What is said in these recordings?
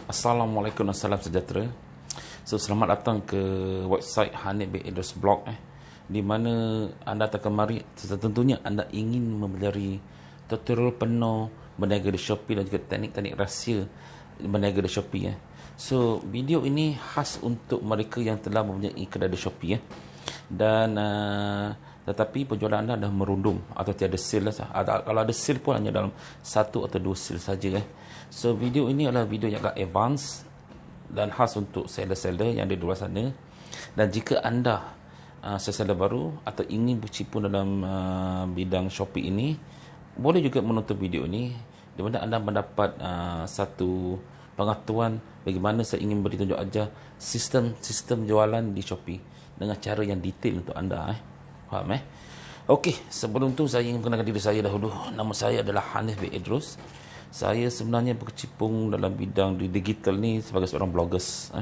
Assalamualaikum dan salam sejahtera. So, selamat datang ke website Hanif bin Idris Blog di mana anda akan kemari tentunya anda ingin mempelajari tutorial penuh berniaga di Shopee dan juga teknik-teknik rahsia berniaga di Shopee So, video ini khas untuk mereka yang telah mempunyai kedai di Shopee dan tetapi penjualan anda dah merundum atau tiada sale kalau ada sale pun hanya dalam satu atau dua sale saja So, video ini adalah video yang agak advance dan khas untuk seller-seller yang ada di luar sana. Dan jika anda seller baru atau ingin bercimpung dalam bidang Shopee ini, boleh juga menonton video ini di mana anda mendapat satu pengetahuan bagaimana saya ingin beri tunjuk ajar sistem jualan di Shopee dengan cara yang detail untuk anda. Faham Okey, sebelum tu saya ingin mengenalkan diri saya dahulu. Nama saya adalah Hanif bin Idris. Saya sebenarnya berkecimpung dalam bidang di digital ni sebagai seorang bloggers.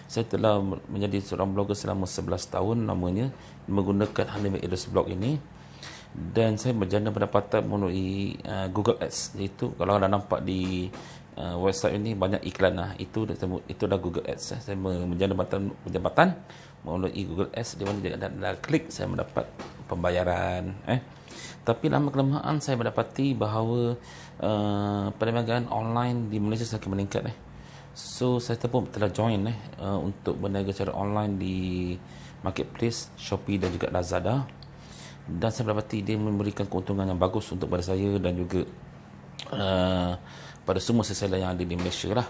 Saya telah menjadi seorang blogger selama 11 tahun namanya menggunakan Hanif bin Idris Blog ini. Dan saya berjana pendapatan melalui Google Ads. Iaitu kalau anda nampak di website ini banyak iklan itu dah Google Ads. Saya menjana pendapatan melalui Google Ads di mana anda klik saya mendapat pembayaran. Tapi lama kelamaan saya mendapati bahawa perniagaan online di Malaysia semakin meningkat So saya pun telah join untuk berniaga secara online di marketplace Shopee dan juga Lazada. Dan saya mendapati dia memberikan keuntungan yang bagus untuk pada saya dan juga pada semua seseller yang ada di Malaysia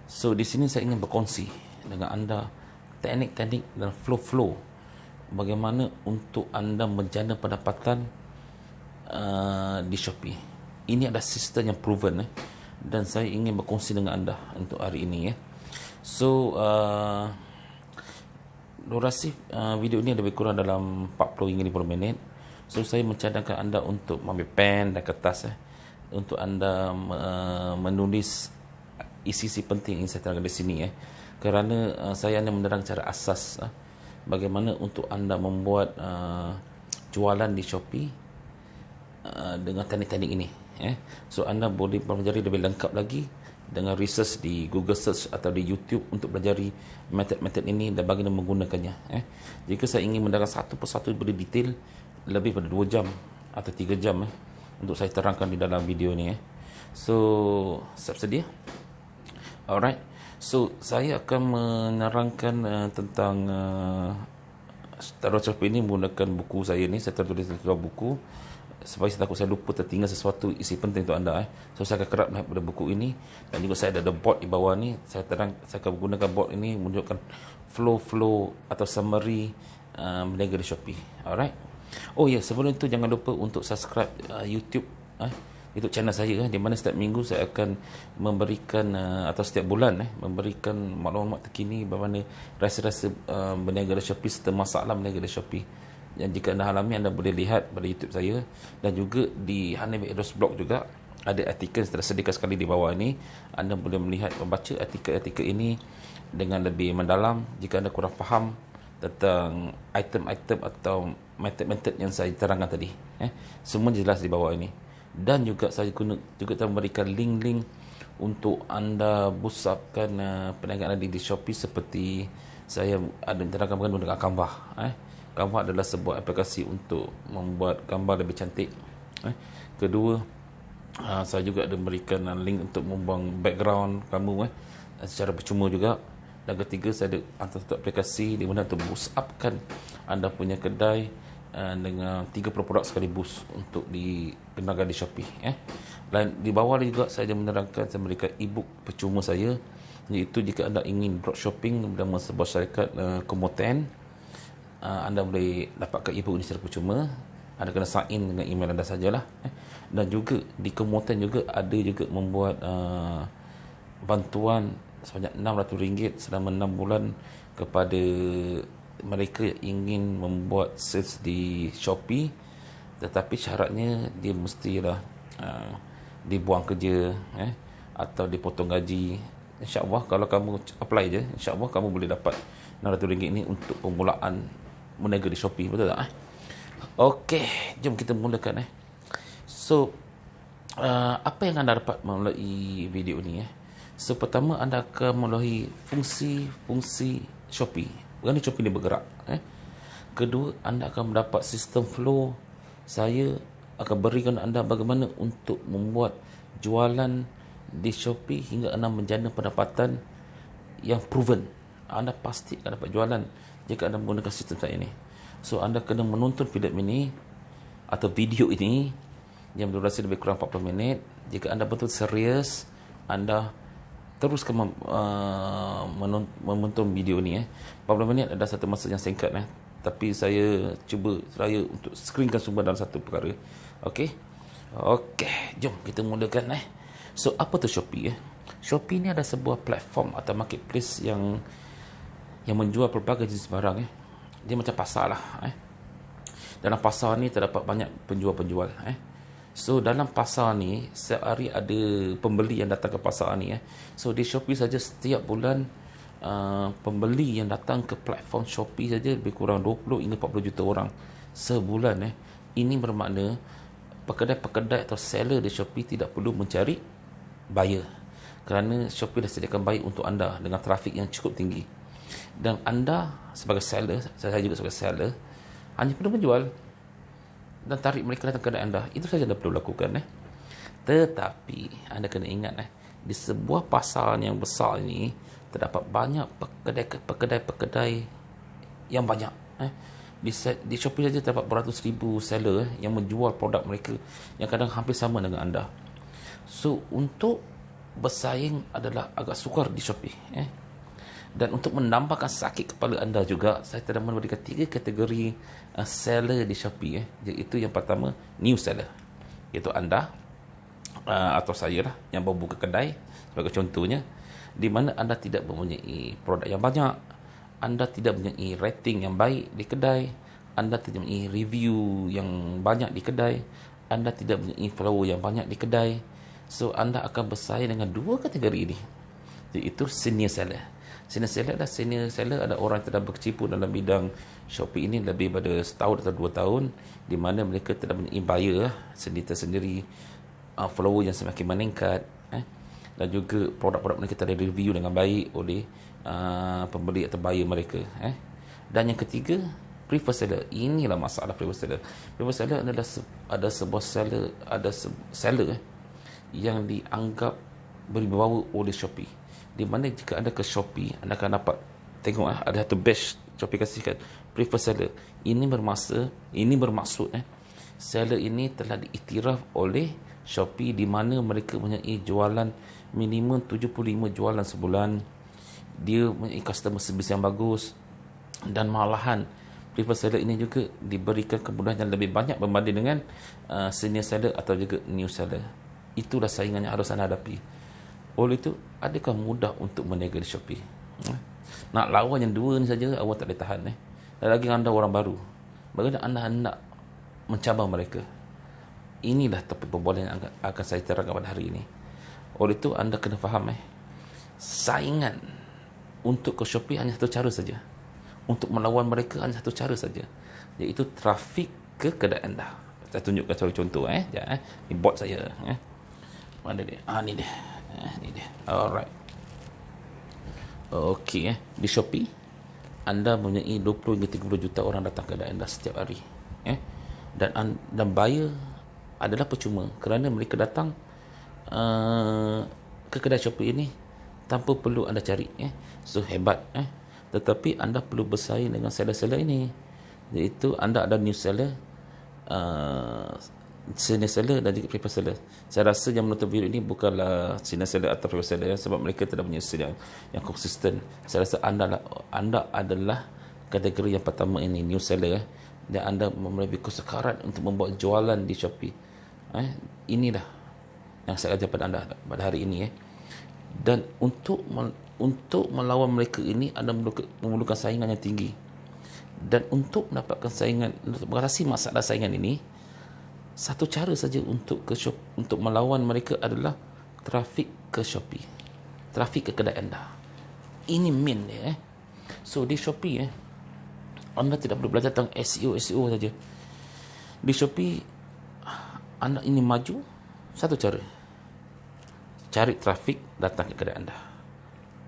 So di sini saya ingin berkongsi dengan anda teknik-teknik dan flow-flow bagaimana untuk anda menjana pendapatan di Shopee. Ini adalah sistem yang proven dan saya ingin berkongsi dengan anda untuk hari ini So durasi video ini lebih kurang dalam 40 hingga 50 minit. So saya mencadangkan anda untuk mengambil pen dan kertas untuk anda menulis isi-isi penting yang saya terangkan di sini kerana saya hanya menerang cara asas bagaimana untuk anda membuat jualan di Shopee dengan teknik-teknik ini So anda boleh pelajari lebih lengkap lagi dengan research di Google Search atau di YouTube untuk pelajari metod-metod ini dan bagaimana menggunakannya Jika saya ingin menerangkan satu persatu berdetail lebih pada 2 jam atau 3 jam untuk saya terangkan di dalam video ini So siap sedia? Alright. So saya akan menerangkan tentang taruh Shopee ini menggunakan buku saya ni. Saya tertulis dalam buku supaya saya takut saya lupa tertinggal sesuatu isi penting untuk anda So saya akan kerap melihat pada buku ini dan juga saya ada board di bawah ni. Saya akan menggunakan board ini menunjukkan flow atau summary berniaga di Shopee. Alright. Oh ya, sebelum itu jangan lupa untuk subscribe YouTube YouTube channel saya di mana setiap minggu saya akan memberikan atau setiap bulan memberikan maklumat terkini bagaimana rasa-rasa berniaga di Shopee serta masalah berniaga di Shopee. Yang jika anda alami, anda boleh lihat pada YouTube saya dan juga di Hanif bin Idris Blog juga ada artikel tersediakan sekali di bawah ini. Anda boleh melihat membaca artikel-artikel ini dengan lebih mendalam jika anda kurang faham tentang item-item atau metod-metod yang saya terangkan tadi semua jelas di bawah ini. Dan juga saya juga telah memberikan link-link untuk anda boost upkan perniagaan anda di Shopee seperti saya ada menerangkan menggunakan Canva Canva adalah sebuah aplikasi untuk membuat gambar lebih cantik Kedua, saya juga ada memberikan link untuk membuang background kamu secara percuma juga. Dan ketiga, saya ada satu aplikasi di mana untuk boost upkan anda punya kedai dengan 30 produk sekali boost untuk dikenakan di Shopee Dan di bawah juga saya ada menerangkan, saya memberikan ebook percuma saya, iaitu jika anda ingin dropshipping dalam sebuah syarikat komoten, anda boleh dapatkan ebook ini secara percuma. Anda kena sign in dengan email anda sajalah Dan juga di komoten juga ada juga membuat bantuan sebanyak RM600 selama 6 bulan kepada mereka yang ingin membuat sales di Shopee, tetapi syaratnya dia mestilah dibuang kerja atau dipotong gaji. InsyaAllah kalau kamu apply je, InsyaAllah kamu boleh dapat RM600 ini untuk permulaan berniaga di Shopee. Betul tak? Okey, jom kita mulakan So apa yang anda dapat melalui video ni So pertama, anda akan melalui fungsi Shopee. Bagaimana Shopee ni bergerak. Kedua, anda akan mendapat sistem flow. Saya akan berikan anda bagaimana untuk membuat jualan di Shopee hingga anda menjana pendapatan yang proven. Anda pasti akan dapat jualan jika anda menggunakan sistem saya ini. So anda kena menonton filem ini atau video ini yang berdurasi lebih kurang 40 minit. Jika anda betul serius, anda teruskan menonton video ni. 40 minit ada satu masa yang singkat, tapi saya cuba seraya untuk screenkan semua dalam satu perkara. Okey, jom kita mulakan. So apa tu Shopee? Shopee ni ada sebuah platform atau marketplace yang menjual pelbagai jenis barang. Dia macam pasar lah. Dalam pasar ni terdapat banyak penjual-penjual. So dalam pasar ni setiap hari ada pembeli yang datang ke pasar ni. So di Shopee saja setiap bulan pembeli yang datang ke platform Shopee saja lebih kurang 20 hingga 40 juta orang sebulan. Ini bermakna pekedai-pekedai atau seller di Shopee tidak perlu mencari buyer, kerana Shopee dah sediakan buyer untuk anda dengan trafik yang cukup tinggi. Dan anda sebagai seller, saya juga sebagai seller, hanya perlu menjual dan tarik mereka datang ke kedai anda. Itu saja anda perlu lakukan. Tetapi anda kena ingat, di sebuah pasar yang besar ini terdapat banyak pekedai-pekedai yang banyak. Di Shopee saja terdapat beratus ribu seller yang menjual produk mereka yang kadang hampir sama dengan anda. So untuk bersaing adalah agak sukar di Shopee. Dan untuk menambahkan sakit kepala anda juga, saya telah memberikan 3 kategori seller di Shopee. Iaitu yang pertama, new seller, iaitu anda atau saya lah, yang baru buka kedai sebagai contohnya, di mana anda tidak mempunyai produk yang banyak, anda tidak mempunyai rating yang baik di kedai, anda tidak mempunyai review yang banyak di kedai, anda tidak mempunyai follower yang banyak di kedai. So anda akan bersaing dengan 2 kategori ini, iaitu senior seller. Senior seller ada orang yang telah berkecimpung dalam bidang Shopee ini lebih pada setahun atau 2 tahun, di mana mereka telah mempunyai buyer sendiri, follower yang semakin meningkat, dan juga produk-produk mereka telah review dengan baik oleh pembeli atau buyer mereka. Dan yang ketiga, preferred seller. Inilah masalah preferred seller. Preferred seller adalah ada sebuah seller yang dianggap berwibawa oleh Shopee, di mana jika anda ke Shopee, anda akan dapat tengok ada satu badge Shopee kasihkan, preferred seller. Ini bermaksud seller ini telah diiktiraf oleh Shopee, di mana mereka mempunyai jualan minimum 75 jualan sebulan. Dia mempunyai customer service yang bagus, dan malahan preferred seller ini juga diberikan kemudahan yang lebih banyak berbanding dengan senior seller atau juga new seller. Itulah saingan yang harus anda hadapi. Oleh itu, adakah mudah untuk berniaga di Shopee? Nak lawan yang 2 ni saja, awak tak boleh tahan. Dan lagi anda orang baru, bagaimana anda hendak mencabar mereka? Inilah topik perbualan yang akan saya terangkan pada hari ini. Oleh itu, anda kena faham, saingan untuk ke Shopee hanya satu cara saja. Untuk melawan mereka hanya satu cara saja, iaitu trafik ke kedai anda. Saya tunjukkan contoh. Ini bot saya. Mana dia? Ni dia. Ni dia. Alright. Okey. Di Shopee, anda mempunyai 20 hingga 30 juta orang datang ke kedai anda setiap hari. Dan buyer adalah percuma, kerana mereka datang ke kedai Shopee ini tanpa perlu anda cari. So hebat. Tetapi anda perlu bersaing dengan seller-seller ini, iaitu anda ada new seller, senior seller dan juga preferred seller. Saya rasa yang menonton video ini bukanlah senior seller atau preferred seller, sebab mereka tidak punya seller yang konsisten. Saya rasa anda adalah kategori yang pertama ini, new seller, dan anda memiliki kesukaran untuk membuat jualan di Shopee. Inilah yang saya ajar pada anda pada hari ini. Dan untuk melawan mereka ini, anda memerlukan saingan yang tinggi. Dan untuk mendapatkan saingan, untuk mengatasi masalah saingan ini, satu cara saja untuk melawan mereka adalah trafik ke Shopee, trafik ke kedai anda. Ini main dia. So di Shopee anda tidak perlu belajar tentang SEO saja. Di Shopee anda ini maju, satu cara, cari trafik, datang ke kedai anda.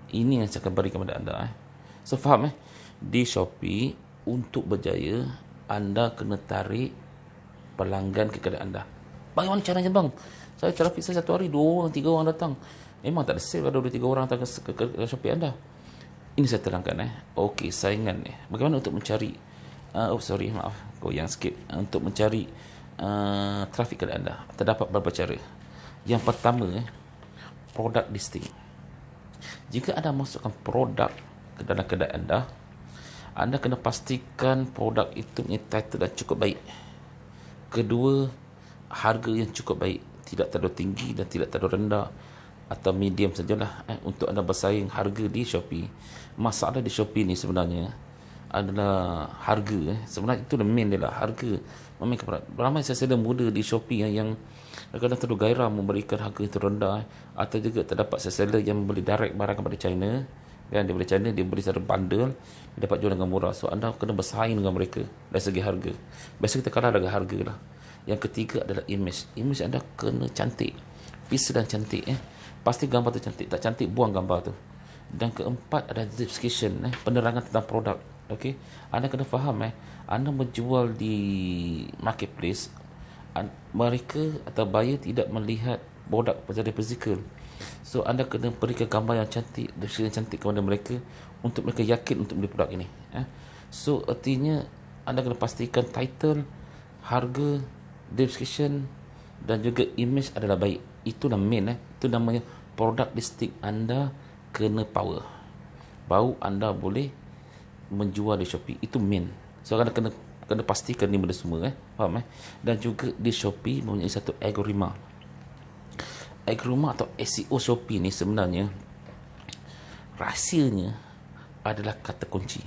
Ini yang saya akan beri kepada anda. So, faham Di Shopee, untuk berjaya, anda kena tarik pelanggan ke kedai anda. Bagaimana caranya bang? Saya trafik saya satu hari 2 orang 3 orang datang. Memang tak ada sale kalau 2-3 orang datang ke Shopee anda. Ini saya terangkan Okey, saingan bagaimana untuk mencari maaf, goyang sikit. Untuk mencari trafik kedai anda, terdapat beberapa cara. Yang pertama product listing. Jika anda masukkan produk ke dalam kedai anda kena pastikan produk itu punya title dan cukup baik. Kedua, harga yang cukup baik, tidak terlalu tinggi dan tidak terlalu rendah, atau medium sajalah untuk anda bersaing harga di Shopee. Masalah di Shopee ni sebenarnya adalah harga. Sebenarnya itu main dia lah, harga. Ramai seller muda di Shopee yang kadang-kadang terlalu gairah memberikan harga yang rendah, atau juga terdapat seller yang membeli direct barang kepada China. Dia beli China, dia beli secara bundle, dia dapat jual dengan murah. So anda kena bersaing dengan mereka dari segi harga. Biasa kita kalah dengan harga lah. Yang ketiga adalah image. Image anda kena cantik, piece dan cantik Pasti gambar tu cantik. Tak cantik, buang gambar tu. Dan keempat adalah description, penerangan tentang produk. Okey, anda kena faham anda menjual di marketplace, mereka atau buyer tidak melihat produk secara fizikal. So anda kena berikan gambar yang cantik, description yang cantik kepada mereka, untuk mereka yakin untuk beli produk ini. So artinya anda kena pastikan title, harga, description dan juga image adalah baik. Itulah main Itu namanya product listing anda kena power. Baru anda boleh menjual di Shopee. Itu main. So anda kena pastikan ni benda semua faham Dan juga di Shopee mempunyai satu algoritma. Algoritma atau SEO Shopee ni sebenarnya rahsianya adalah kata kunci.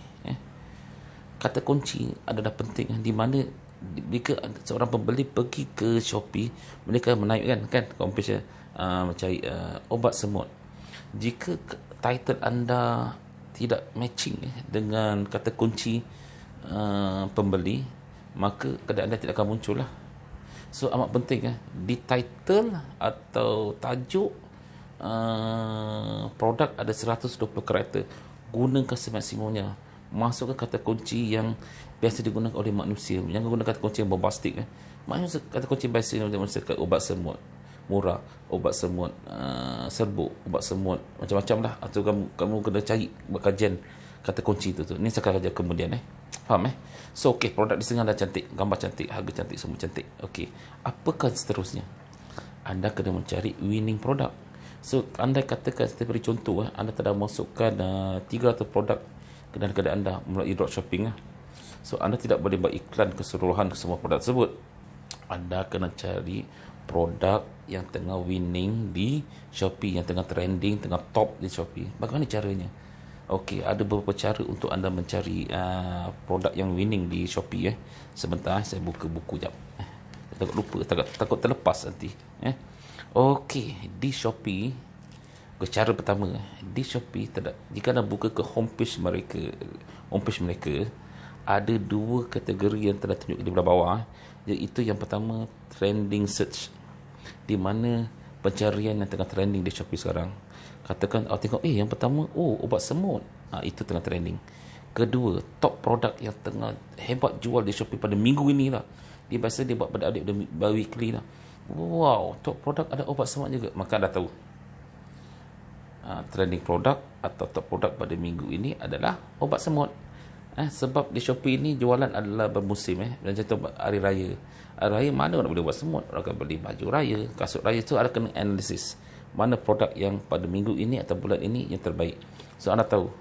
Kata kunci adalah penting, di mana jika seorang pembeli pergi ke Shopee, mereka menaikkan competition mencari obat semut. Jika title anda tidak matching dengan kata kunci pembeli, maka kedai anda tidak akan muncul lah. So amat penting di title atau tajuk produk ada 120 karakter. Gunakan semaksimumnya. Masukkan kata kunci yang biasa digunakan oleh manusia. Jangan guna kata kunci yang bombastik Maksudnya kata kunci biasa yang manusia, obat semut murah, obat semut serbuk, obat semut macam-macam lah. Atau kamu kena cari kajian kata kunci tu. Ni saya akan kerja kemudian faham So okey, produk di setengah dah cantik, gambar cantik, harga cantik, semua cantik. Okey, apakah seterusnya? Anda kena mencari winning produk. So anda katakan, saya beri contoh anda telah masukkan 300 produk ke dalam kedai anda melalui dropshipping So anda tidak boleh buat iklan keseluruhan ke semua produk tersebut. Anda kena cari produk yang tengah winning di Shopee, yang tengah trending, tengah top di Shopee. Bagaimana caranya? Okey, ada beberapa cara untuk anda mencari produk yang winning di Shopee Sebentar saya buka buku jap. Takut lupa, takut terlepas nanti Okey, di Shopee, cara pertama di Shopee, jika anda buka ke homepage mereka, ada 2 kategori yang telah tunjuk di belah bawah, iaitu yang pertama trending search, di mana pencarian yang tengah trending di Shopee sekarang. Katakan tengok yang pertama obat semut, itu tengah trending. Kedua, top produk yang tengah hebat jual di Shopee pada minggu ini lah. Dia biasa dia buat pada weekly lah. Wow, top produk ada obat semut juga. Maka dah tahu trending produk atau top produk pada minggu ini adalah obat semut. Sebab di Shopee ni jualan adalah bermusim Dan contoh hari raya. Hari raya mana orang boleh buat semut? Orang akan beli baju raya, kasut raya. Tu ada kena analisis mana produk yang pada minggu ini atau bulan ini yang terbaik. So anda tahu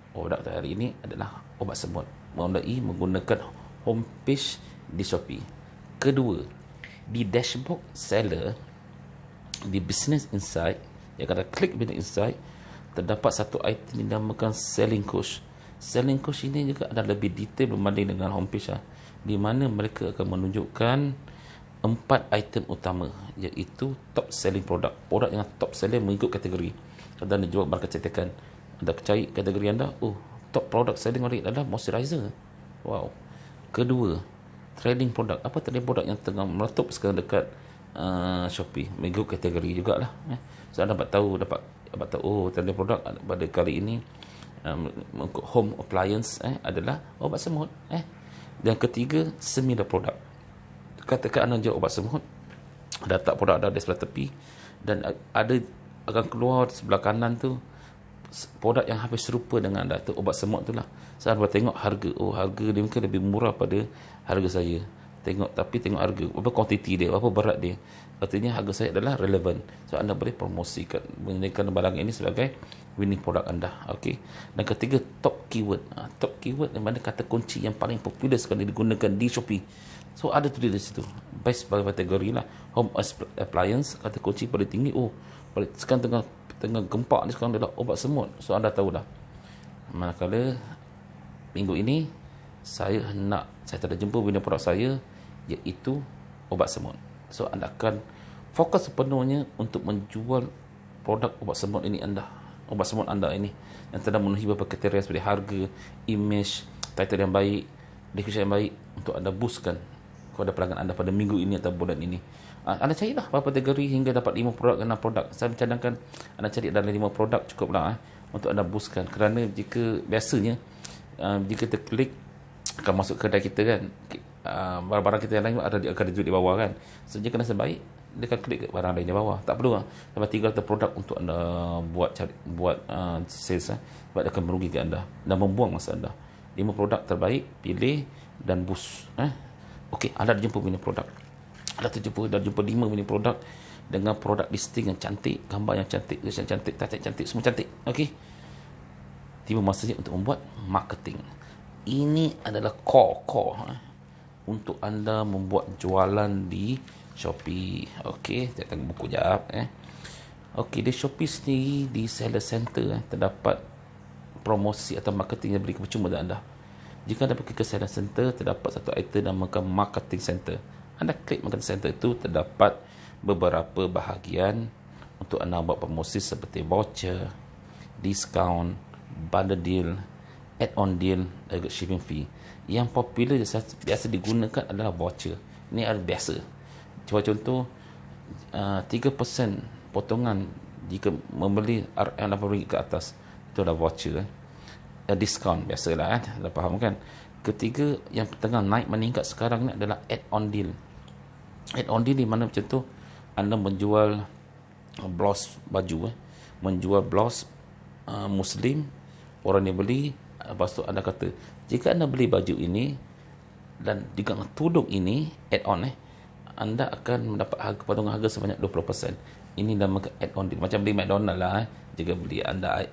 produk hari ini adalah obat semut melalui menggunakan homepage di Shopee. Kedua, di dashboard seller di Business Insight, yang kata klik Business Insight, terdapat satu item dinamakan selling coach. Selling coach ini juga ada lebih detail berbanding dengan homepage di mana mereka akan menunjukkan 4 item utama, iaitu top selling produk yang top selling mengikut kategori. Kalau anda jual barang kecantikan, anda cari kategori anda, top produk selling adalah moisturizer. Wow. Kedua, trading produk. Apa trading produk yang tengah meletup sekarang dekat Shopee mengikut kategori jugalah. So anda dapat tahu oh tanda produk pada kali ini untuk home appliance adalah obat semut. Dan ketiga, similar produk. Katakan anda jual obat semut, dah tak produk dah di sebelah tepi, dan ada akan keluar sebelah kanan tu produk yang hampir serupa dengan anda tu, obat semut tu lah. Saya so, tengok harga, harga dia mungkin lebih murah pada harga saya. Tengok harga, berapa kuantiti dia, berapa berat dia. Artinya harga saya adalah relevan. So anda boleh promosikan menggunakan barang ini sebagai winning produk anda. Okey. Dan ketiga, top keyword. Top keyword yang mana kata kunci yang paling popular sekali digunakan di Shopee. So ada tulis di situ. Best bagi kategori lah. Home appliance, kata kunci paling tinggi. Sekarang tengah gempak ni sekarang adalah obat semut. So anda tahu dah. Manakala minggu ini saya tak ada jumpa winning produk saya, iaitu obat semut. So anda akan fokus sepenuhnya untuk menjual produk obat semut ini obat semut anda ini yang telah memenuhi beberapa kriteria seperti harga, image, title yang baik, description yang baik, untuk anda boostkan kepada pelanggan anda pada minggu ini atau bulan ini. Anda carilah berapa kategori hingga dapat 5 produk ke 6 produk. Saya mencadangkan anda cari dalam 5 produk cukuplah untuk anda boostkan. Kerana jika biasanya jika terklik akan masuk kedai kita kan, barang-barang kita yang lain akan dijual di bawah kan. So jika anda sebaik, dia akan klik ke barang lain di bawah. Tak perlu sampai 300 produk untuk anda buat sales sebab dia akan merugikan anda dan membuang masa anda. 5 produk terbaik, pilih dan boost. Okey, anda dah jumpa winning produk. Anda dah jumpa 5 winning produk dengan produk listing yang cantik, gambar yang cantik, tulisan cantik, title cantik, semua cantik. Okey. Tiba masanya untuk membuat marketing. Ini adalah core untuk anda membuat jualan di Shopee. Okey, saya tengok buku jap. Okey, di Shopee sendiri, di seller center terdapat promosi atau marketing yang beri percuma kepada anda. Jika anda pergi ke seller center, terdapat satu item namakan marketing center. Anda klik marketing center itu, terdapat beberapa bahagian untuk anda buat promosi seperti voucher, diskaun, bundle deal, add-on deal, dan juga shipping fee. Yang popular biasa digunakan adalah voucher. Ini adalah biasa. Contoh 3% potongan jika membeli RM80 ke atas, itu adalah voucher. Diskaun biasalah dah faham kan. Ketiga yang tengah naik meningkat sekarang ni adalah add-on deal. Add-on deal di mana macam tu anda menjual blouse baju, menjual blouse muslim, orang yang beli, lepas tu anda kata jika anda beli baju ini dan juga tudung ini add-on anda akan mendapat harga potongan harga sebanyak 20%. Ini nama add-on deal. Macam beli McDonald lah. Jika anda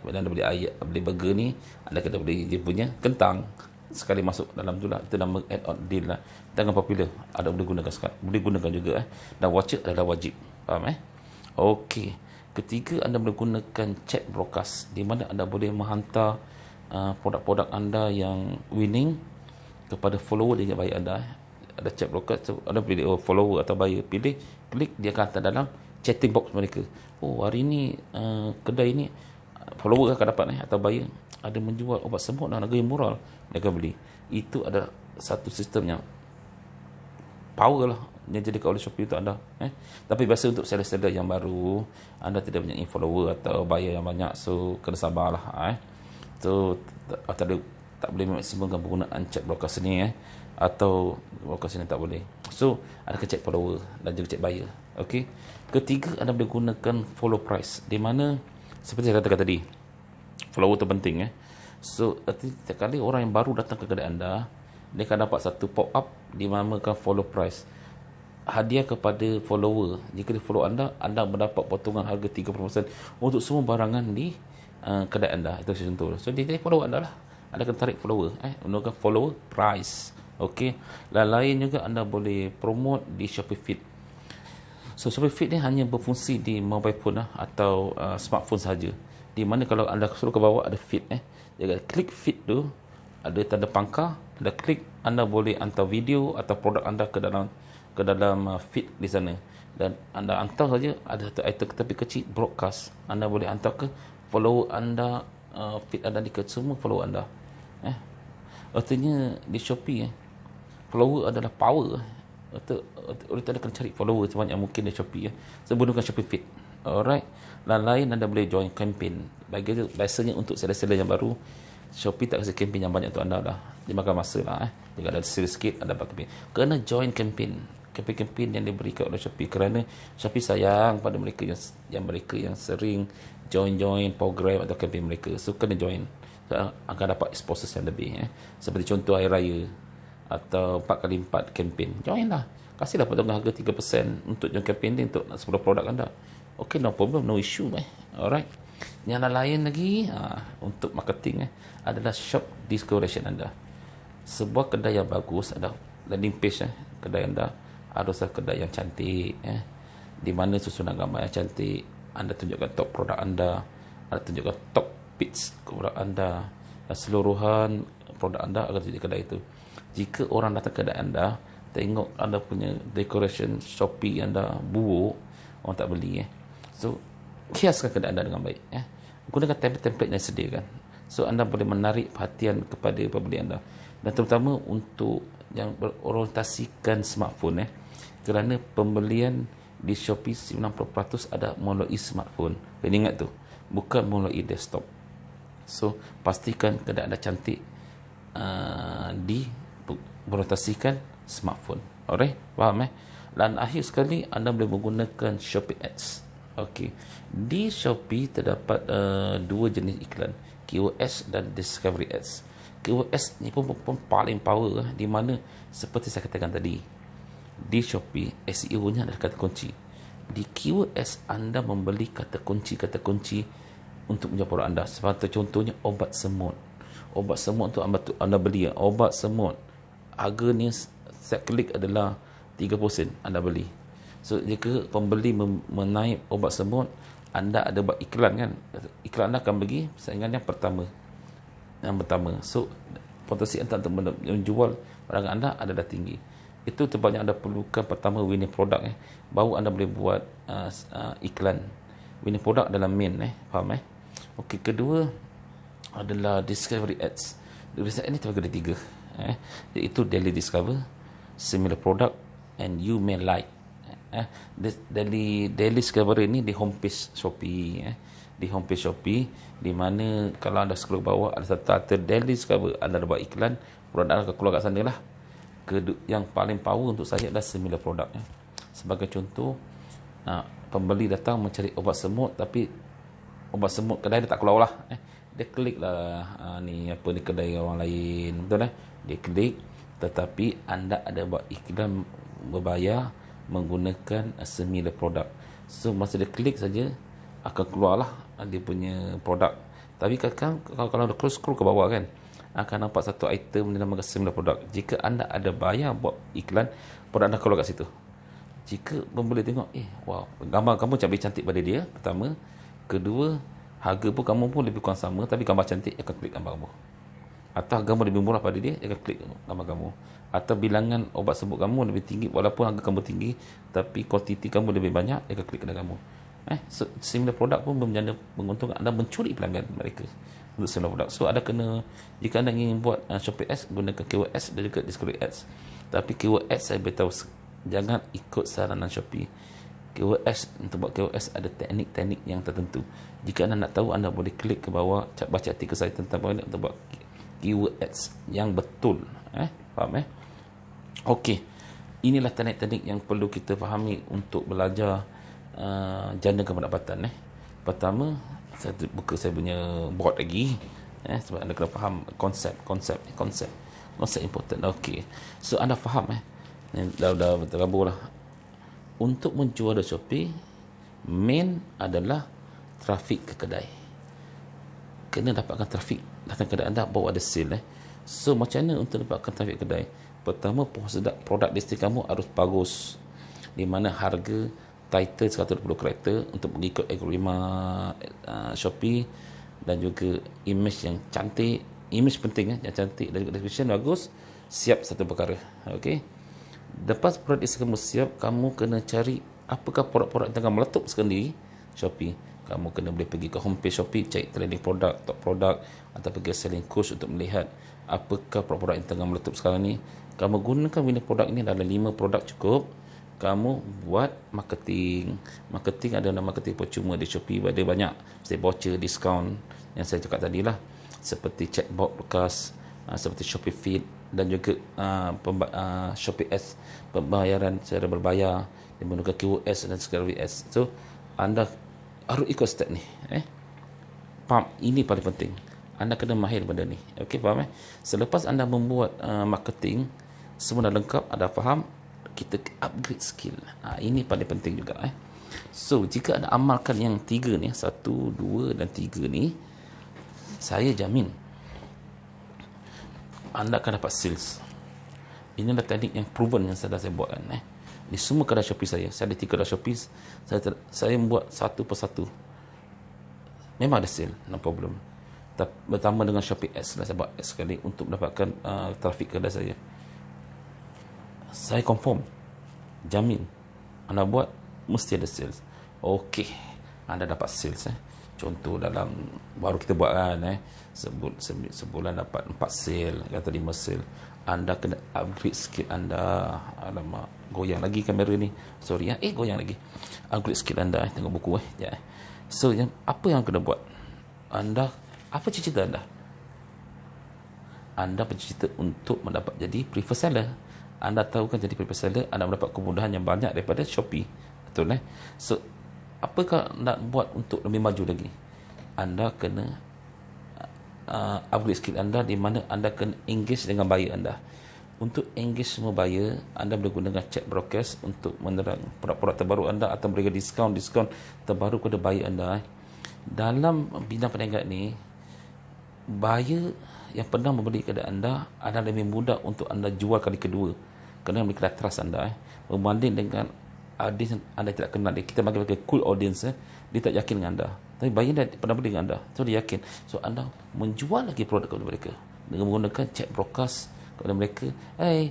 beli burger ni, anda kena beli dia punya kentang sekali masuk dalam tu lah. Itu nama add-on deal lah. Jangan popular. Ada boleh gunakan juga Dan voucher adalah wajib. Faham Okey. Ketiga, anda boleh gunakan chat broadcast, di mana anda boleh menghantar produk-produk anda yang winning kepada follower dia buyer anda. Ada chat broadcast, anda pilih follower atau buyer, pilih, klik, dia akan hantar dalam chatting box mereka. Hari ni kedai ni follower akan dapat atau buyer ada menjual obat semut dengan harga yang murah, dia akan beli. Itu adalah satu sistem yang power lah yang jadikan oleh Shopee untuk anda. Tapi biasa untuk seller-seller yang baru, anda tidak punya follower atau buyer yang banyak, so kena sabarlah. So tak boleh maksimumkan penggunaan chat broadcast ni atau broadcast ni tak boleh. So ada chat follower dan juga chat buyer. Okey. Ketiga, anda boleh gunakan follow price, di mana seperti saya katakan tadi, follower tu penting. So setiap kali orang yang baru datang ke kedai anda, dia akan dapat satu pop up dinamakan follow price, hadiah kepada follower. Jika dia follow anda, anda mendapat potongan harga 30% untuk semua barangan di kedai anda. Itu contoh. So dia follow anda lah, anda akan tarik follower menggunakan follower price. Okey. Lain juga anda boleh promote di Shopee Feed. So Shopee Feed ni hanya berfungsi di mobile phone atau smartphone sahaja. Di mana kalau anda suruh ke bawah ada feed Jadi klik feed tu, ada tanda pangkar, anda klik, anda boleh hantar video atau produk anda ke dalam feed di sana. Dan anda hantar saja, ada satu item tepi kecil broadcast. Anda boleh hantar ke follower anda, feed anda di ke semua follower anda. Artinya di Shopee follower adalah power Orang kena cari follower sebanyak mungkin di Shopee ya. So gunakan Shopee Feed. Alright. Dan lain anda boleh join campaign. Biasanya untuk seller-seller yang baru, Shopee tak kasi campaign yang banyak untuk anda dah. Dia makan masa lah Jika ada sale sikit, anda dapat campaign. Kena join campaign. Campaign yang diberikan oleh Shopee, kerana Shopee sayang pada mereka yang sering join program atau campaign mereka. So kena join. So, akan dapat exposure yang lebih Seperti contoh hari raya atau 4x4 campaign. Join lah. Kasihlah potongan harga 3% untuk join campaign ni untuk 10 produk anda. Okay, no problem, no issue Alright. Yang lain lagi untuk marketing adalah shop decoration anda. Sebuah kedai yang bagus, ada landing page kedai anda haruslah kedai yang cantik di mana susunan gambar yang cantik. Anda tunjukkan top produk anda, anda tunjukkan top pitch produk anda, dan seluruhan produk anda akan tunjuk kedai itu. Jika orang datang ke kedai anda, tengok anda punya decoration Shopee anda buruk, orang tak beli So hiaskan kedai anda dengan baik gunakan template-template yang disediakan. So anda boleh menarik perhatian kepada pembeli anda, dan terutama untuk yang berorientasikan smartphone kerana pembelian di Shopee 90% ada melalui smartphone. Dan ingat tu, bukan melalui desktop. So pastikan kedai anda cantik di berorientasikan smartphone. Alright, faham Dan akhir sekali, anda boleh menggunakan Shopee Ads. Okey, di Shopee terdapat dua jenis iklan, KOS dan Discovery Ads. KOS ni pun paling power di mana seperti saya katakan tadi, di Shopee SEO-nya adalah kata kunci. Di KOS anda membeli kata kunci untuk menjual produk anda. Seperti contohnya obat semut. Obat semut tu anda beli obat semut. Harga ni set klik adalah 30 sen, anda beli. So jika pembeli menaip obat semut, anda ada buat iklan kan, iklan anda akan bagi saingan yang pertama. So potensi anda untuk menjual barang anda adalah tinggi. Itu sebabnya anda perlukan pertama winning product baru anda boleh buat iklan. Winning product dalam main faham Okey, kedua adalah Discovery Ads. Discovery Ads ni terbagi ada 3 iaitu Daily Discover, Similar Product, and You May Like. Daily Discovery ni di homepage Shopee di homepage Shopee, di mana kalau anda scroll bawah ada satu Daily Discover, anda ada buat iklan, produk anda akan keluar kat sana lah. Yang paling power untuk saya adalah Similar Product sebagai contoh, pembeli datang mencari obat semut, tapi obat semut kedai dia tak keluar lah dia klik lah ni kedai orang lain, betul dia klik, tetapi anda ada buat iklan berbayar menggunakan Similar Product. So masa dia klik saja akan keluarlah dia punya produk. Tapi kadang kalau anda scroll ke bawah kan, akan nampak satu item dinamakan Similar Product. Jika anda ada bayar buat iklan, produk anda keluar kat situ. Jika pembeli tengok, wow, gambar kamu lebih cantik pada dia, pertama. Kedua, harga pun kamu pun lebih kurang sama, tapi gambar cantik, akan klik gambar kamu. Atau gambar lebih murah pada dia, akan klik gambar kamu. Atau bilangan obat semut kamu lebih tinggi, walaupun harga kamu tinggi, tapi kuantiti kamu lebih banyak, dia akan klik kedai kamu. So, Similar Product pun berjana menguntungkan anda mencuri pelanggan mereka untuk Similar Product. So ada kena, jika anda ingin buat Shopee Ads, gunakan KOS dan juga Discovery Ads. Tapi KOS saya beritahu, jangan ikut saranan Shopee. KOS, untuk buat KOS ada teknik-teknik yang tertentu. Jika anda nak tahu, anda boleh klik ke bawah, baca artikel saya tentang bagaimana untuk buat KOS yang betul. Faham Okey, inilah teknik-teknik yang perlu kita fahami untuk belajar jandakan pendapatan. Pertama, saya buka saya punya board lagi sebab anda kena faham konsep important. Okey, so anda faham dah tergabung lah. Untuk menjual di Shopee, main adalah trafik ke kedai. Kena dapatkan trafik datang ke kedai anda, baru ada sale So macam mana untuk dapatkan trafik kedai? Pertama, produk listing kamu harus bagus, di mana harga title 120 karakter untuk mengikut algoritma Shopee, dan juga image yang cantik. Image penting yang cantik, dan juga description bagus. Siap satu perkara. Okey, lepas produk listing kamu siap, kamu kena cari apakah produk-produk yang tengah meletup sekarang di Shopee. Kamu kena boleh pergi ke homepage Shopee, cari trending produk, top produk, atau pergi selling course untuk melihat apakah produk-produk yang tengah meletup sekarang ni. Kamu gunakan winning product ini dalam 5 produk cukup. Kamu buat marketing. Marketing ada marketing percuma di Shopee. Ada banyak, seperti voucher, diskaun yang saya cakap tadi lah, seperti chatbot bekas, seperti Shopee Feed, dan juga Shopee Ads, pembayaran secara berbayar menggunakan QoS dan segala WS. So anda harus ikut step ni. Faham? Ini paling penting. Anda kena mahir benda ni. Okey, faham Selepas anda membuat marketing, semua dah lengkap, anda faham, kita upgrade skill. Ini paling penting juga. So, jika anda amalkan yang 3 ni, 1, 2 dan 3 ni, saya jamin anda akan dapat sales. Ini adalah teknik yang proven yang saya buat kan. Di semua kedai Shopee saya ada 3 kedai Shopee, saya membuat satu persatu. Memang ada sale, no problem. Bertambah dengan Shopee Ads lah, saya buat Ads sekali untuk mendapatkan trafik kedai saya. Saya confirm, jamin anda buat mesti ada sales. Okey, anda dapat sales. Contoh dalam baru kita buat kan, sebulan dapat 4 sale, kata 5 sale. Anda kena upgrade skill anda. Alamak, goyang lagi kamera ni, sorry goyang lagi. Upgrade skill anda. Tengok buku ya. So apa yang kena buat? Anda, apa cita-cita anda? Anda bercita untuk mendapat jadi preferred seller. Anda tahu kan, jadi preferred seller anda mendapat kemudahan yang banyak daripada Shopee. Betul So apakah nak buat untuk lebih maju lagi? Anda kena upgrade skill anda, di mana anda kena engage dengan buyer anda. Untuk engage semua buyer, anda boleh gunakan chat broadcast untuk menerang produk-produk terbaru anda atau berikan diskaun terbaru kepada buyer anda. Dalam bidang perniagaan ni, buyer yang pernah membeli kepada anda lebih mudah untuk anda jual kali kedua, kerana mereka dah trust anda berbanding dengan audience anda tidak kenal dia. Kita bagi cool audience, dia tak yakin dengan anda, tapi buyer dah pernah beli dengan anda, so dia yakin. So anda menjual lagi produk kepada mereka dengan menggunakan chat broadcast kepada mereka.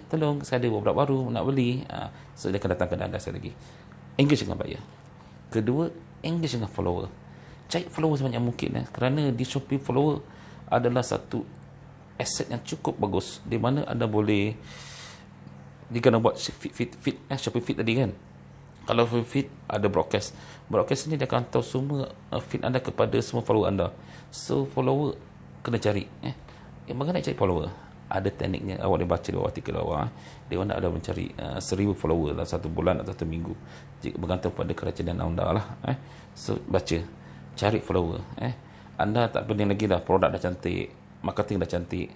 Tolong, saya ada produk baru nak beli. So dia akan datang kepada anda sekali lagi. Engage dengan buyer. Kedua, engage dengan follower. Cari follower sebanyak mungkin kerana di Shopee follower adalah satu aset yang cukup bagus, di mana anda boleh, jika anda buat Shopee Feed tadi kan, kalau feed ada broadcast ni, dia akan tahu semua feed anda kepada semua follower anda. So follower kena cari. Bagaimana nak cari follower? Ada tekniknya. Awak boleh baca di bawah artikel awak. Dia anda ada mencari 1000 follower dalam 1 bulan atau 1 minggu, jika bergantung pada kerajinan anda lah. So baca, cari follower. Anda tak pening lagi dah, produk dah cantik, marketing dah cantik,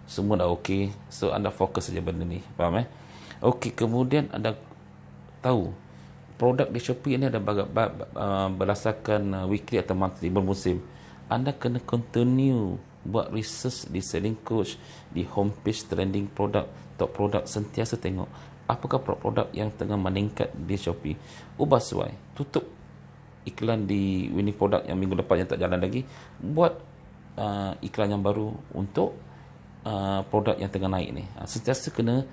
semua dah okey. So anda fokus saja benda ni, faham okey. Kemudian anda tahu produk di Shopee ini ada berdasarkan weekly atau monthly, bermusim. Anda kena continue buat research di selling coach, di homepage trending produk, top produk. Sentiasa tengok apakah produk yang tengah meningkat di Shopee. Ubah sesuai. Tutup iklan di winning product yang minggu lepas yang tak jalan lagi. Buat iklan yang baru untuk produk yang tengah naik ni. Sentiasa kena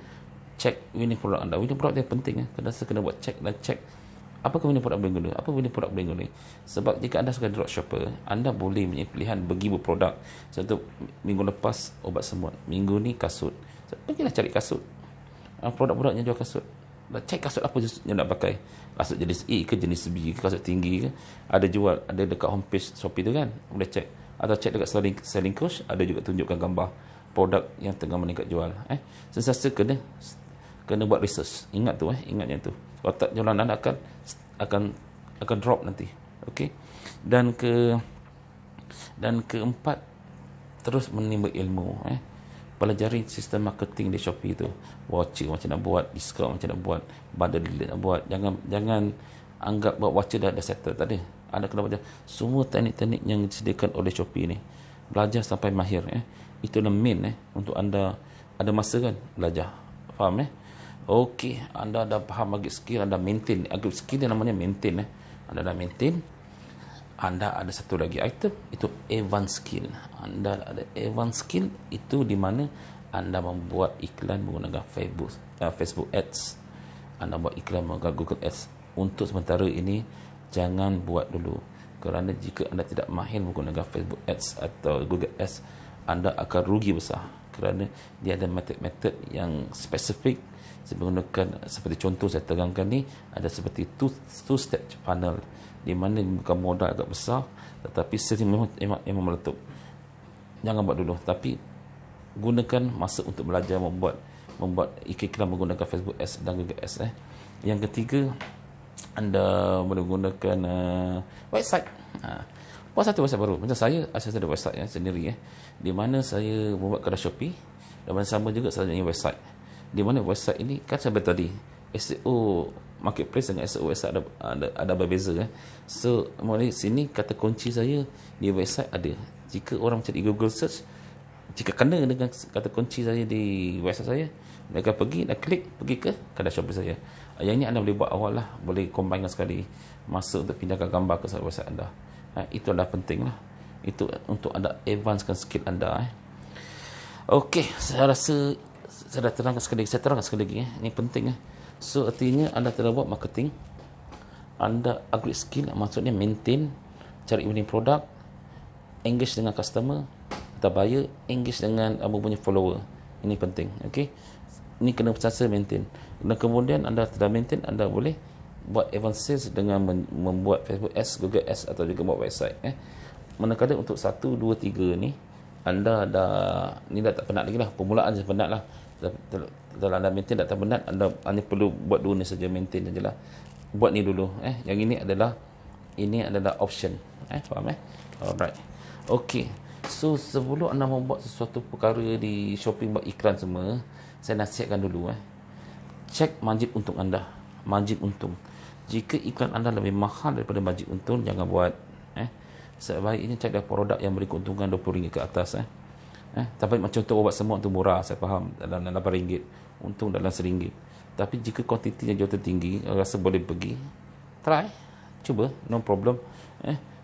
check winning product anda. Winning product yang penting. Kena buat check dan check apakah winning product boleh guna, apa winning product boleh guna. Sebab jika anda sebagai dropshipper, anda boleh punya pilihan bergibu produk. Contoh, minggu lepas obat semut, minggu ni kasut. So, pergilah cari kasut, produk-produk yang jual kasut. Check kasut apa yang nak pakai. Kasut jenis A ke jenis B ke, kasut tinggi ke. Ada jual, ada dekat homepage Shopee tu kan, boleh check. Atau check dekat selling coach, ada juga tunjukkan gambar produk yang tengah meningkat jual. Sentiasa kena buat research. Ingat tu, ingatnya tu. Kalau tak, jualan anda akan drop nanti. Okey. Dan keempat, terus menimba ilmu. Pelajari sistem marketing di Shopee tu. Voucher macam nak buat, diskaun macam nak buat, bundle deal nak buat. Jangan anggap buat voucher dah settle. Tak ada. Anda kena belajar semua teknik-teknik yang disediakan oleh Shopee ni. Belajar sampai mahir. Itulah main untuk anda ada masa kan belajar. Faham Okey, anda dah faham bagi skill, anda maintain. Agak skill yang namanya maintain. Anda dah maintain. Anda ada satu lagi item, itu advanced skill. Anda ada advanced skill, itu di mana anda membuat iklan menggunakan Facebook Ads. Anda buat iklan menggunakan Google Ads. Untuk sementara ini, jangan buat dulu. Kerana jika anda tidak mahir menggunakan Facebook Ads atau Google Ads, anda akan rugi besar. kerana dia ada metod-metod yang spesifik. Saya menggunakan seperti contoh saya terangkan ni, ada seperti two step funnel, di mana bukan modal agak besar tetapi sales memang meletup. Jangan buat dulu, tapi gunakan masa untuk belajar membuat iklan menggunakan Facebook Ads dan Google Ads. Yang ketiga, anda boleh gunakan website. Buat satu website baru. Macam saya ada website sendiri, di mana saya membuat kedai Shopee, dan sama juga saya punya website. Di mana website ini kan saya beritahu tadi, SEO marketplace dengan SEO website ada berbeza. So mulai sini kata kunci saya di website ada. Jika orang mencari Google search, jika kena dengan kata kunci saya di website saya, mereka pergi dan klik pergi ke kedai Shopee saya. Yang ini anda boleh buat awal lah, boleh combine sekali masa untuk pindahkan gambar ke website anda. Itu adalah penting lah. Itu untuk anda advancekan skill anda. Okey, saya rasa saya dah terangkan sekali lagi. Ini penting. So artinya anda telah buat marketing, anda upgrade skill, maksudnya maintain, cari winning product, engage dengan customer atau buyer, engage dengan apa punya follower. Ini penting. Okey, ini kena sentiasa maintain. Dan kemudian anda telah maintain, anda boleh buat advance sales dengan membuat Facebook Ads, Google Ads atau juga buat website. Manakala untuk 1, 2, 3 ni anda dah tak penat lagi lah, permulaan je penat lah. Kalau anda maintain tak penat, anda hanya perlu buat 2 ni saja, maintain sajalah. Buat ni dulu. Yang ini adalah option. Faham? Alright. Okey. So sebelum anda membuat sesuatu perkara di shopping, buat iklan semua, saya nasihatkan dulu cek margin untung anda. Margin untung. Jika iklan anda lebih mahal daripada margin untung, jangan buat. Sebaiknya cari produk yang beri keuntungan RM20 ke atas. Tapi macam untuk obat semua itu murah, saya faham, dalam RM8, untung dalam RM1. Tapi jika kuantiti yang jauh tertinggi, rasa boleh pergi, try, cuba, no problem.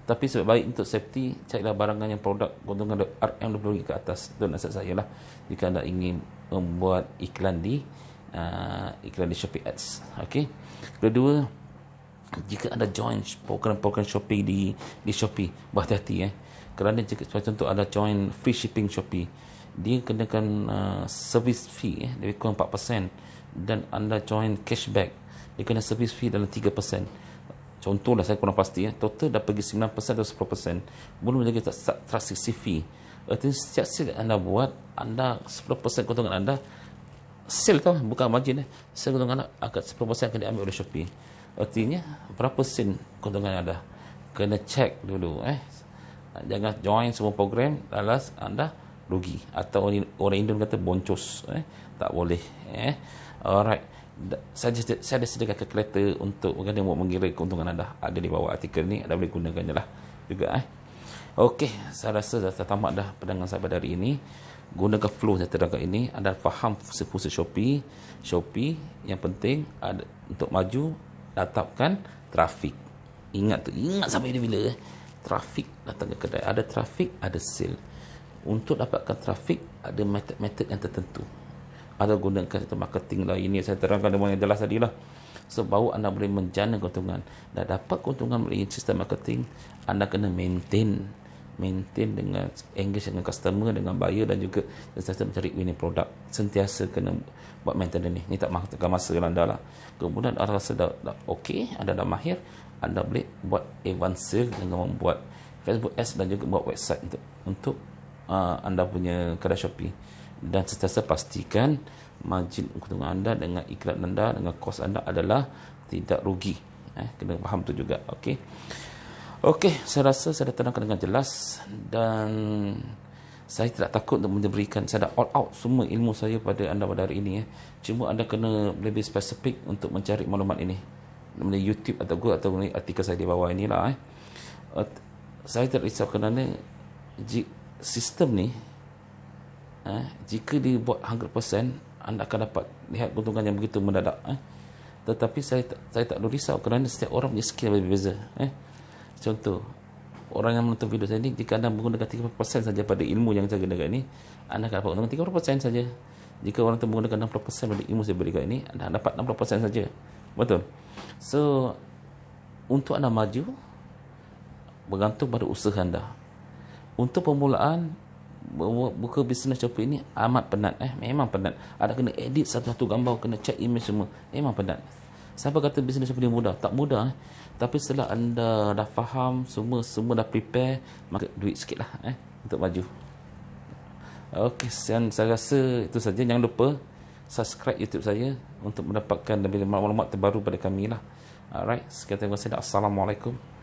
Tapi sebaik untuk safety, carilah barangan yang produk keuntungan RM20 ke atas. Itu nasihat saya lah, jika anda ingin membuat iklan di Shopee Ads. Okey. Kedua, jika anda join program-program Shopee di Shopee, berhati-hati kerana jika contoh ada join free shipping Shopee, dia kenakan service fee lebih kurang 4%, dan anda join cashback, dia kena service fee dalam 3%. Contohlah, saya kurang pasti total dah pergi 9% atau 10%, belum lagi transaksi fee. Artinya setiap sale anda buat, anda 10% keuntungan anda, sale tau, bukan margin sale keuntungan anda akan 10% akan diambil oleh Shopee. Artinya berapa sen keuntungan anda, kena check dulu. Jangan join semua program alas anda rugi, atau orang Indo kata boncos. Tak boleh. Alright, saya ada sediakan kalkulator untuk bagaimana mengira keuntungan anda, ada di bawah artikel ni, anda boleh gunakannya lah juga. Okey, saya rasa dah tamat dah pandangan saya pada hari ini. Gunakan flow saya terangkan ini, anda faham fungsi Shopee. Yang penting ada untuk maju, datapkan trafik. Ingat sampai bila trafik datang ke kedai, ada trafik, ada sale. Untuk dapatkan trafik, ada metod-metod yang tertentu. Ada gunakan itu marketing lah, ini saya terangkan dengan yang jelas tadi lah. So baru anda boleh menjana keuntungan. Dah dapat keuntungan melalui sistem marketing, anda kena maintain dengan engage dengan customer, dengan buyer, dan juga sentiasa mencari winning product. Sentiasa kena buat maintenance ni tak makan masa anda lah. Kemudian anda rasa dah okey, anda dah mahir, anda boleh buat advance sale dengan membuat Facebook Ads dan juga buat website untuk anda punya kedai Shopee. Dan sentiasa pastikan margin keuntungan anda dengan iklan anda, dengan kos anda adalah tidak rugi. Kena faham tu juga. Okey, saya rasa saya dah terangkan dengan jelas, dan saya tidak takut untuk memberikan, saya dah all out semua ilmu saya pada anda pada hari ini. Cuma anda kena lebih spesifik untuk mencari maklumat ini melalui YouTube atau Google atau melalui artikel saya di bawah inilah. Saya tak risau kerana sistem ni jika dibuat 100%, anda akan dapat lihat keuntungan yang begitu mendadak. Tetapi saya tak perlu risau kerana setiap orang punya skill berbeza. Contoh, orang yang menonton video saya ni, jika anda menggunakan 30% saja pada ilmu yang saya gunakan ini, anda akan dapat keuntungan 30% saja. Jika orang tu menggunakan 60% pada ilmu saya berikan ini, anda dapat 60% saja. Betul? So, untuk anda maju, bergantung pada usaha anda. Untuk permulaan, buka bisnes Shopee ni amat penat memang penat. Ada kena edit satu-satu gambar, kena check image semua, memang penat. Siapa kata bisnes Shopee ni mudah? Tak mudah tapi setelah anda dah faham semua dah prepare, maka duit sikit lah untuk maju. Okey, saya rasa itu saja. Jangan lupa subscribe YouTube saya untuk mendapatkan lebih maklumat terbaru pada kami lah. Alright, sekian, terima kasih. Assalamualaikum.